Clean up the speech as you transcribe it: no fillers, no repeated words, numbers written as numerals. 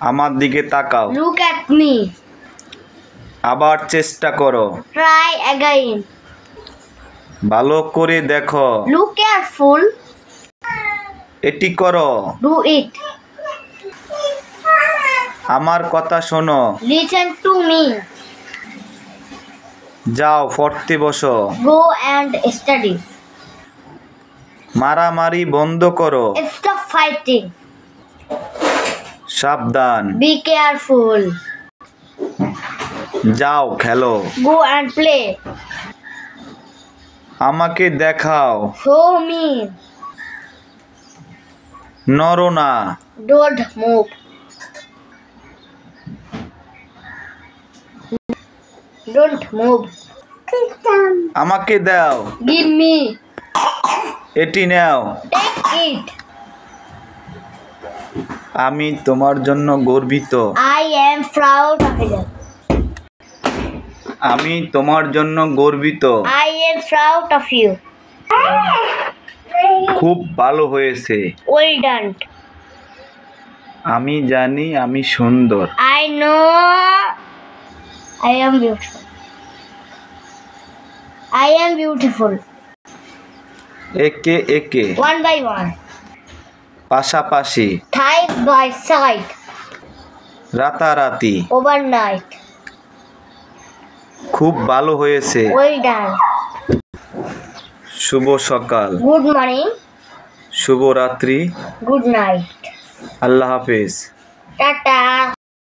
আমার দিকে তাকাও। Look at me. আবার চেষ্টা করো। Try again. ভালো করে দেখো। Look careful. এটি করো। Do it. আমার কথা শোনো। Listen to me. যাও পড়তে বসো। Go and study. মারামারি বন্ধ করো। Stop fighting. সাবধান। Be careful. যাও খেলো। Go and play. আমাকে দেখাও। Show me. নড়ো না। Don't move. Don't move. আমাকে দাও। Give me. এটি নাও। Take it. আমি তোমার জন্য গর্বিত। I am proud of you. আমি তোমার জন্য গর্বিত। I am proud of you. খুব ভালো হয়েছে। Well done. আমি জানি আমি সুন্দর। I know I am beautiful. I am beautiful. একে একে। One by one. পাশাপাশি। Side by side. রাতারাতি। Overnight. খুব ভালো হয়েছে। Well done. শুভ সকাল। Good morning. শুভ রাত্রি। Good night. আল্লাহ হাফেজ। Tata.